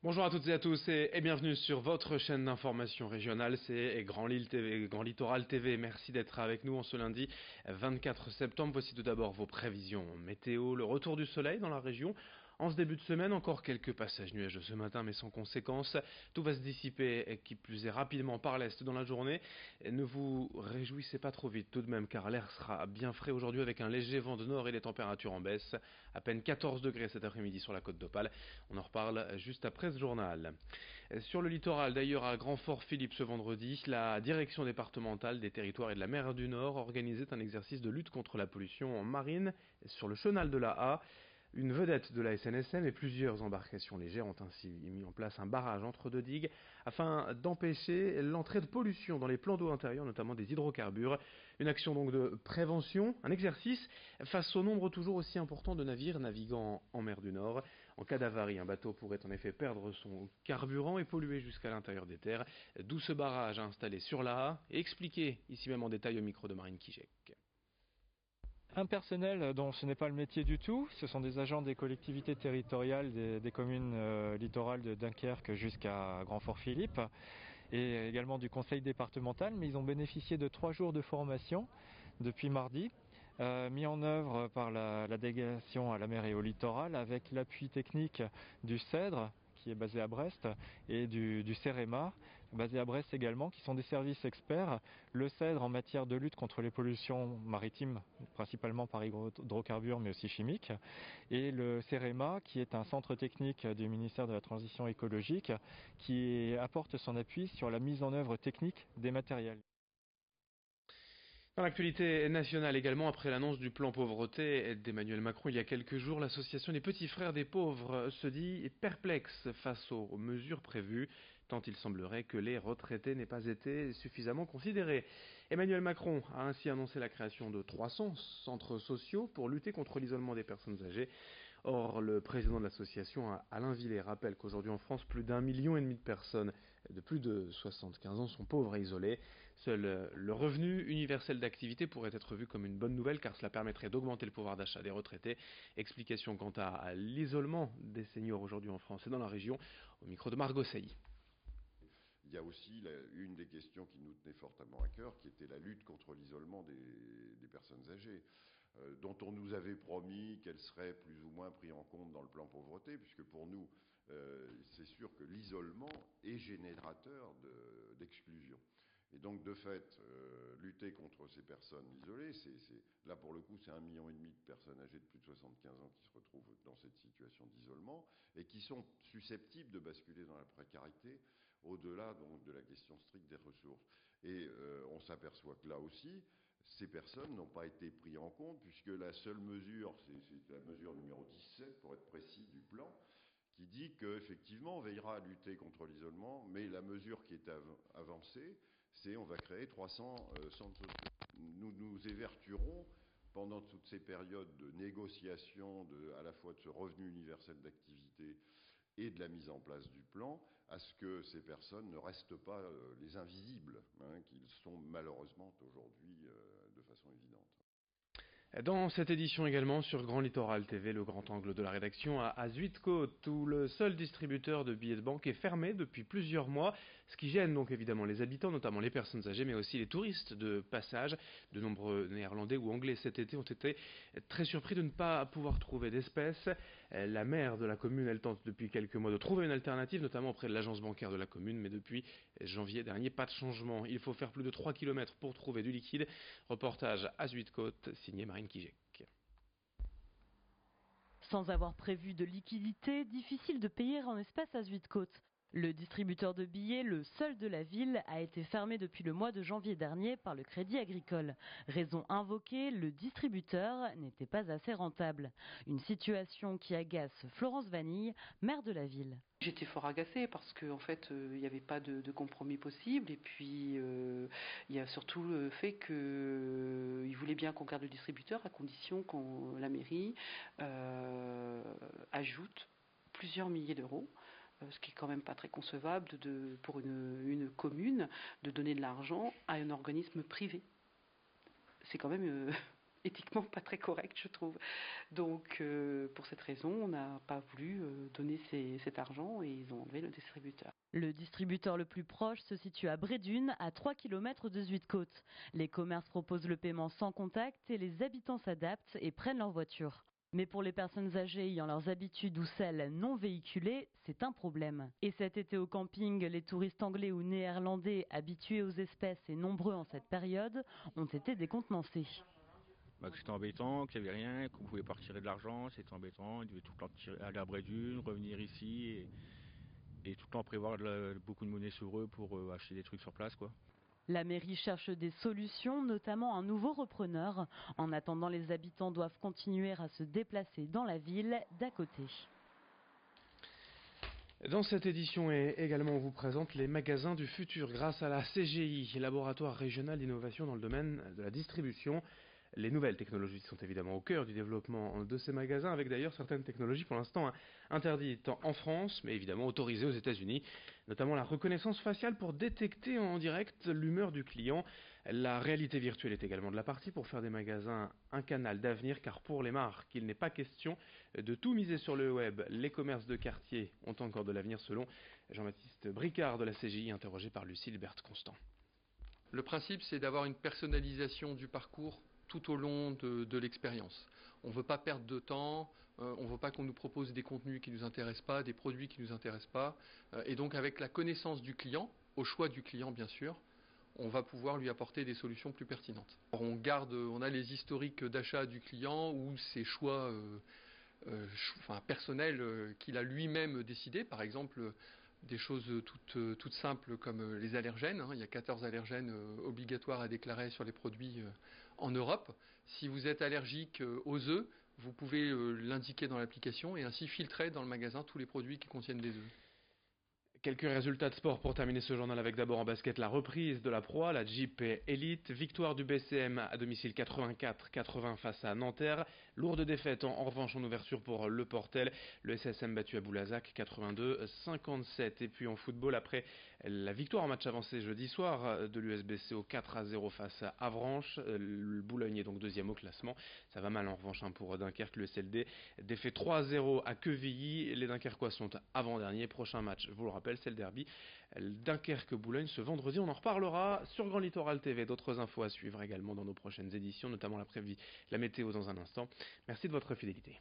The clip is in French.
Bonjour à toutes et à tous et bienvenue sur votre chaîne d'information régionale, c'est Grand Lille TV, Grand Littoral TV. Merci d'être avec nous en ce lundi 24 septembre. Voici tout d'abord vos prévisions météo, le retour du soleil dans la région. En ce début de semaine, encore quelques passages nuageux ce matin, mais sans conséquence. Tout va se dissiper, qui plus est rapidement par l'est dans la journée. Ne vous réjouissez pas trop vite tout de même, car l'air sera bien frais aujourd'hui avec un léger vent de nord et des températures en baisse. À peine 14 degrés cet après-midi sur la côte d'Opale. On en reparle juste après ce journal. Sur le littoral, d'ailleurs, à Grand-Fort-Philippe ce vendredi, la direction départementale des territoires et de la mer du Nord organisait un exercice de lutte contre la pollution marine sur le chenal de la A. Une vedette de la SNSM et plusieurs embarcations légères ont ainsi mis en place un barrage entre deux digues afin d'empêcher l'entrée de pollution dans les plans d'eau intérieurs, notamment des hydrocarbures. Une action donc de prévention, un exercice face au nombre toujours aussi important de navires naviguant en mer du Nord. En cas d'avarie, un bateau pourrait en effet perdre son carburant et polluer jusqu'à l'intérieur des terres. D'où ce barrage installé sur la A et expliqué ici même en détail au micro de Marine Kijek. Un personnel dont ce n'est pas le métier du tout, ce sont des agents des collectivités territoriales des communes littorales de Dunkerque jusqu'à Grand-Fort-Philippe et également du conseil départemental, mais ils ont bénéficié de 3 jours de formation depuis mardi, mis en œuvre par la délégation à la mer et au littoral avec l'appui technique du CEDRE qui est basé à Brest et du CEREMA basé à Brest également, qui sont des services experts. Le CEDRE en matière de lutte contre les pollutions maritimes, principalement par hydrocarbures mais aussi chimiques, et le CEREMA qui est un centre technique du ministère de la Transition écologique qui apporte son appui sur la mise en œuvre technique des matériels. Dans l'actualité nationale également, après l'annonce du plan pauvreté d'Emmanuel Macron il y a quelques jours, l'association des petits frères des pauvres se dit perplexe face aux mesures prévues, tant il semblerait que les retraités n'aient pas été suffisamment considérés. Emmanuel Macron a ainsi annoncé la création de 300 centres sociaux pour lutter contre l'isolement des personnes âgées. Or, le président de l'association, Alain Villet, rappelle qu'aujourd'hui en France, plus d'1,5 million de personnes de plus de 75 ans sont pauvres et isolées. Seul le revenu universel d'activité pourrait être vu comme une bonne nouvelle car cela permettrait d'augmenter le pouvoir d'achat des retraités. Explication quant à l'isolement des seniors aujourd'hui en France et dans la région, au micro de Margot Sailly. Il y a aussi une des questions qui nous tenait fortement à cœur, qui était la lutte contre l'isolement des personnes âgées, dont on nous avait promis qu'elle serait plus ou moins prise en compte dans le plan pauvreté, puisque pour nous, c'est sûr que l'isolement est générateur d'exclusion. Et donc, de fait, lutter contre ces personnes isolées, là pour le coup, c'est 1,5 million de personnes âgées de plus de 75 ans qui se retrouvent dans cette situation d'isolement et qui sont susceptibles de basculer dans la précarité au-delà donc de la question stricte des ressources. Et on s'aperçoit que là aussi, ces personnes n'ont pas été prises en compte puisque la seule mesure, c'est la mesure numéro 17 pour être précis du plan, qui dit qu'effectivement on veillera à lutter contre l'isolement, mais la mesure qui est avancée, c'est on va créer 300 centres sociaux. Nous nous évertuerons pendant toutes ces périodes de négociation à la fois de ce revenu universel d'activité et de la mise en place du plan, à ce que ces personnes ne restent pas les invisibles, qu'ils sont malheureusement aujourd'hui de façon évidente. Dans cette édition également sur Grand Littoral TV, le grand angle de la rédaction à Zuidcote, où le seul distributeur de billets de banque est fermé depuis plusieurs mois, ce qui gêne donc évidemment les habitants, notamment les personnes âgées, mais aussi les touristes de passage. De nombreux néerlandais ou anglais cet été ont été très surpris de ne pas pouvoir trouver d'espèces. La maire de la commune, elle tente depuis quelques mois de trouver une alternative, notamment auprès de l'agence bancaire de la commune, mais depuis janvier dernier, pas de changement. Il faut faire plus de 3 km pour trouver du liquide. Reportage à Zuidcote, signé Marine Kijek. Sans avoir prévu de liquidité, difficile de payer en espèces à Zuidcote. Le distributeur de billets, le seul de la ville, a été fermé depuis le mois de janvier dernier par le Crédit Agricole. Raison invoquée, le distributeur n'était pas assez rentable. Une situation qui agace Florence Vanille, maire de la ville. J'étais fort agacée parce qu'en fait, il n'y avait pas de compromis possible. Et puis, il y a surtout le fait qu'il voulait bien qu'on garde le distributeur à condition que la mairie ajoute plusieurs milliers d'euros. Ce qui est quand même pas très concevable pour une commune de donner de l'argent à un organisme privé. C'est quand même éthiquement pas très correct, je trouve. Donc, pour cette raison, on n'a pas voulu donner cet argent et ils ont enlevé le distributeur. Le distributeur le plus proche se situe à Brédune, à 3 km de Zuidcote. Les commerces proposent le paiement sans contact et les habitants s'adaptent et prennent leur voiture. Mais pour les personnes âgées ayant leurs habitudes ou celles non véhiculées, c'est un problème. Et cet été au camping, les touristes anglais ou néerlandais habitués aux espèces et nombreux en cette période ont été décontenancés. Que c'était embêtant, qu'il n'y avait rien, qu'on pouvait pas retirer de l'argent, c'était embêtant, ils devaient tout le temps aller à Brédune, revenir ici et tout le temps prévoir beaucoup de monnaie sur eux pour acheter des trucs sur place, quoi. La mairie cherche des solutions, notamment un nouveau repreneur. En attendant, les habitants doivent continuer à se déplacer dans la ville d'à côté. Dans cette édition également, on vous présente les magasins du futur grâce à la CGI, Laboratoire régional d'innovation dans le domaine de la distribution. Les nouvelles technologies sont évidemment au cœur du développement de ces magasins, avec d'ailleurs certaines technologies pour l'instant interdites en France, mais évidemment autorisées aux États-Unis, notamment la reconnaissance faciale pour détecter en direct l'humeur du client. La réalité virtuelle est également de la partie pour faire des magasins un canal d'avenir, car pour les marques, il n'est pas question de tout miser sur le web. Les commerces de quartier ont encore de l'avenir selon Jean-Baptiste Bricard de la CGI, interrogé par Lucille Berthe-Constant. Le principe, c'est d'avoir une personnalisation du parcours tout au long de l'expérience. On ne veut pas perdre de temps, on ne veut pas qu'on nous propose des contenus qui ne nous intéressent pas, des produits qui ne nous intéressent pas. Et donc avec la connaissance du client, au choix du client bien sûr, on va pouvoir lui apporter des solutions plus pertinentes. Alors on a les historiques d'achat du client ou ses choix personnels qu'il a lui-même décidé. Par exemple, des choses toutes simples comme les allergènes. Il y a 14 allergènes obligatoires à déclarer sur les produits en Europe. Si vous êtes allergique aux œufs, vous pouvez l'indiquer dans l'application et ainsi filtrer dans le magasin tous les produits qui contiennent des œufs. Quelques résultats de sport pour terminer ce journal avec d'abord en basket la reprise de la Pro A, la Jeep Elite, victoire du BCM à domicile 84-80 face à Nanterre, lourde défaite en revanche en ouverture pour le Portel, le SSM battu à Boulazac 82-57 et puis en football après la victoire en match avancé jeudi soir de l'USBC au 4-0 face à Avranches, le Boulogne est donc deuxième au classement, ça va mal en revanche pour Dunkerque, le SLD défait 3-0 à Quevilly, les Dunkerquois sont avant-derniers, prochain match, je vous le rappelle, c'est le derby Dunkerque-Boulogne ce vendredi. On en reparlera sur Grand Littoral TV. D'autres infos à suivre également dans nos prochaines éditions, notamment la météo dans un instant. Merci de votre fidélité.